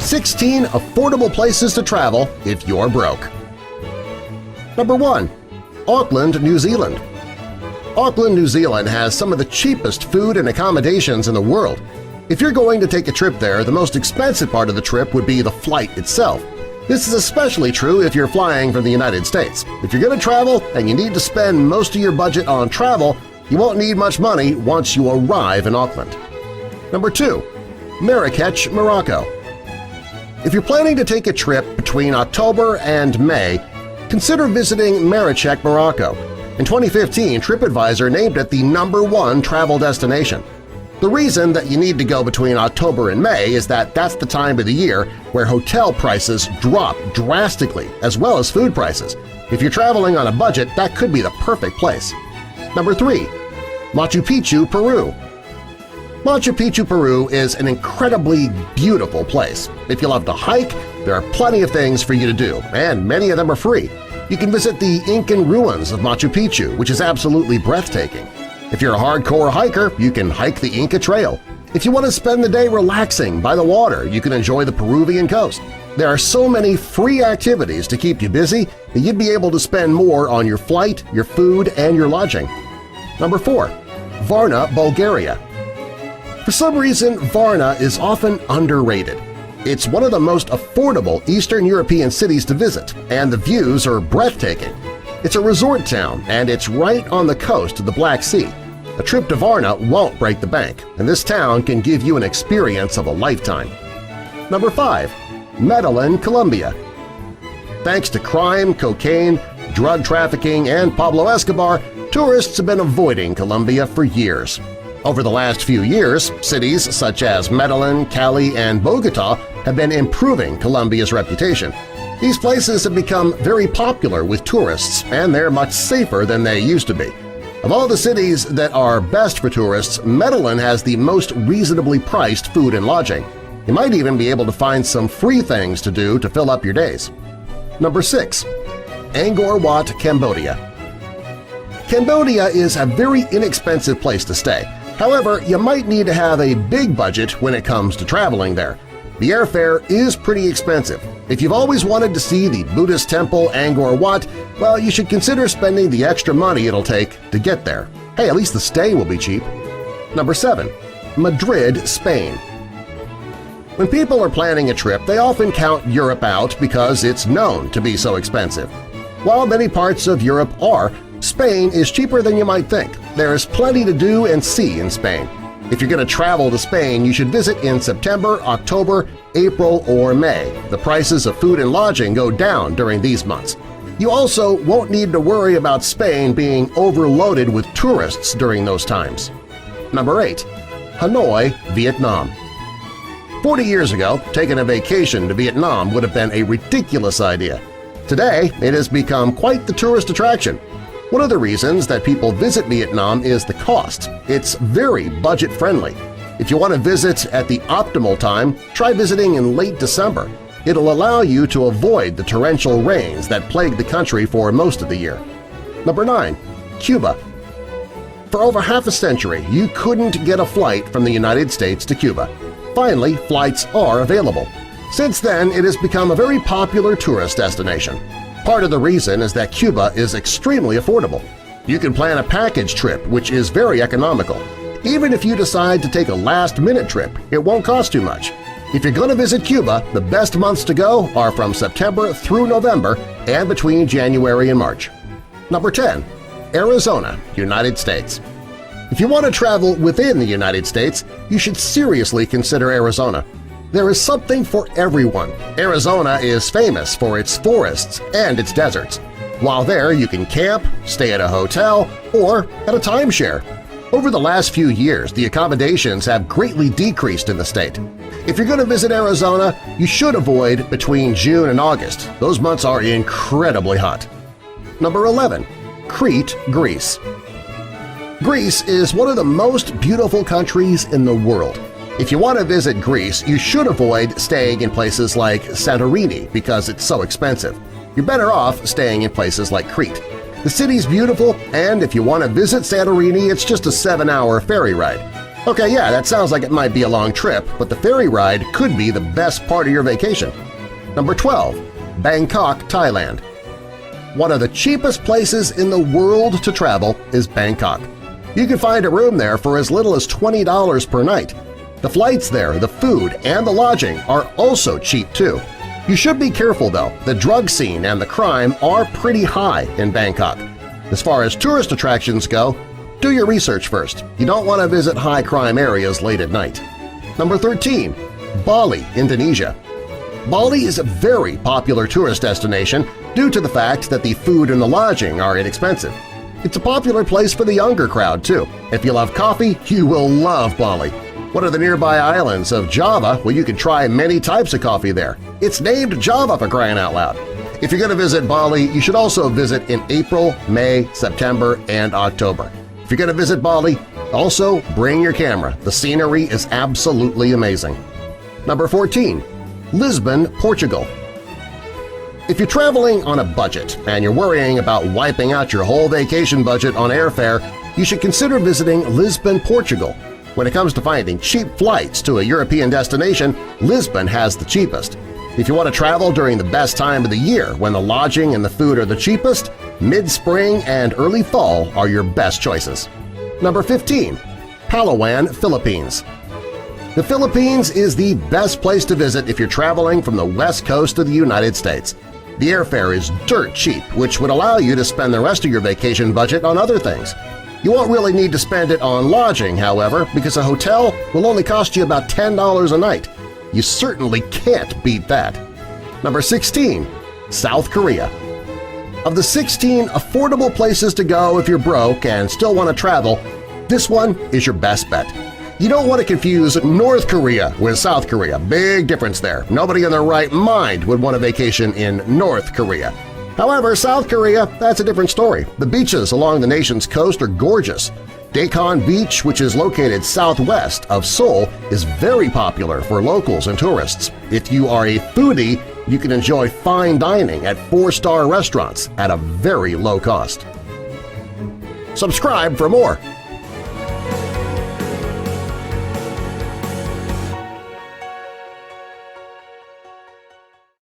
16 affordable places to travel if you're broke. Number 1. Auckland, New Zealand. Auckland, New Zealand has some of the cheapest food and accommodations in the world. If you're going to take a trip there, the most expensive part of the trip would be the flight itself. This is especially true if you're flying from the United States. If you're going to travel and you need to spend most of your budget on travel, you won't need much money once you arrive in Auckland. Number 2. Marrakech, Morocco. If you're planning to take a trip between October and May, consider visiting Marrakech, Morocco. In 2015, TripAdvisor named it the #1 travel destination. The reason that you need to go between October and May is that that's the time of the year where hotel prices drop drastically, as well as food prices. If you're traveling on a budget, that could be the perfect place. Number 3. Machu Picchu, Peru. Machu Picchu, Peru is an incredibly beautiful place. If you love to hike, there are plenty of things for you to do, and many of them are free. You can visit the Incan ruins of Machu Picchu, which is absolutely breathtaking. If you're a hardcore hiker, you can hike the Inca Trail. If you want to spend the day relaxing by the water, you can enjoy the Peruvian coast. There are so many free activities to keep you busy that you'd be able to spend more on your flight, your food, and your lodging. Number 4. Varna, Bulgaria. For some reason, Varna is often underrated. It's one of the most affordable Eastern European cities to visit, and the views are breathtaking. It's a resort town, and it's right on the coast of the Black Sea. A trip to Varna won't break the bank, and this town can give you an experience of a lifetime. Number 5. Medellin, Colombia. Thanks to crime, cocaine, drug trafficking, and Pablo Escobar, tourists have been avoiding Colombia for years. Over the last few years, cities such as Medellin, Cali, and Bogotá have been improving Colombia's reputation. These places have become very popular with tourists, and they're much safer than they used to be. Of all the cities that are best for tourists, Medellin has the most reasonably priced food and lodging. You might even be able to find some free things to do to fill up your days. Number 6. Angkor Wat, Cambodia. Cambodia is a very inexpensive place to stay. However, you might need to have a big budget when it comes to traveling there. The airfare is pretty expensive. If you've always wanted to see the Buddhist temple Angkor Wat, well, you should consider spending the extra money it'll take to get there. Hey, at least the stay will be cheap. Number 7. Madrid, Spain. When people are planning a trip, they often count Europe out because it's known to be so expensive. While many parts of Europe are, Spain is cheaper than you might think. There is plenty to do and see in Spain. If you're going to travel to Spain, you should visit in September, October, April, or May. The prices of food and lodging go down during these months. You also won't need to worry about Spain being overloaded with tourists during those times. Number 8. Hanoi, Vietnam. 40 years ago, taking a vacation to Vietnam would have been a ridiculous idea. Today, it has become quite the tourist attraction. One of the reasons that people visit Vietnam is the cost. It's very budget-friendly. If you want to visit at the optimal time, try visiting in late December. It'll allow you to avoid the torrential rains that plague the country for most of the year. Number 9. Cuba. For over half a century, you couldn't get a flight from the United States to Cuba. Finally, flights are available. Since then, it has become a very popular tourist destination. Part of the reason is that Cuba is extremely affordable. You can plan a package trip, which is very economical. Even if you decide to take a last-minute trip, it won't cost too much. If you're going to visit Cuba, the best months to go are from September through November and between January and March. Number 10. Arizona, United States. If you want to travel within the United States, you should seriously consider Arizona. There is something for everyone. Arizona is famous for its forests and its deserts. While there, you can camp, stay at a hotel, or at a timeshare. Over the last few years, the accommodations have greatly decreased in the state. If you're going to visit Arizona, you should avoid between June and August. Those months are incredibly hot. Number 11. Crete, Greece. Greece is one of the most beautiful countries in the world. If you want to visit Greece, you should avoid staying in places like Santorini because it's so expensive. You're better off staying in places like Crete. The city's beautiful, and if you want to visit Santorini, it's just a 7-hour ferry ride. Okay, yeah, that sounds like it might be a long trip, but the ferry ride could be the best part of your vacation. Number 12. Bangkok, Thailand. One of the cheapest places in the world to travel is Bangkok. You can find a room there for as little as $20 per night. The flights there, the food, and the lodging are also cheap too. You should be careful though, the drug scene and the crime are pretty high in Bangkok. As far as tourist attractions go, do your research first. You don't want to visit high-crime areas late at night. Number 13. Bali, Indonesia. Bali is a very popular tourist destination due to the fact that the food and the lodging are inexpensive. It's a popular place for the younger crowd, too. If you love coffee, you will love Bali. One of the nearby islands of Java where you can try many types of coffee there. It's named Java for crying out loud. If you're going to visit Bali, you should also visit in April, May, September, and October. If you're going to visit Bali, also bring your camera. The scenery is absolutely amazing. Number 14. Lisbon, Portugal. If you're traveling on a budget and you're worrying about wiping out your whole vacation budget on airfare, you should consider visiting Lisbon, Portugal. When it comes to finding cheap flights to a European destination, Lisbon has the cheapest. If you want to travel during the best time of the year when the lodging and the food are the cheapest, mid-spring and early fall are your best choices. Number 15. Palawan, Philippines. The Philippines is the best place to visit if you're traveling from the west coast of the United States. The airfare is dirt cheap, which would allow you to spend the rest of your vacation budget on other things. You won't really need to spend it on lodging, however, because a hotel will only cost you about $10 a night. You certainly can't beat that. Number 16. South Korea. Of the 16 affordable places to go if you're broke and still want to travel, this one is your best bet. You don't want to confuse North Korea with South Korea. Big difference there. Nobody in their right mind would want a vacation in North Korea. However, South Korea, that's a different story. The beaches along the nation's coast are gorgeous. Daejeon Beach, which is located southwest of Seoul, is very popular for locals and tourists. If you are a foodie, you can enjoy fine dining at 4-star restaurants at a very low cost. Subscribe for more!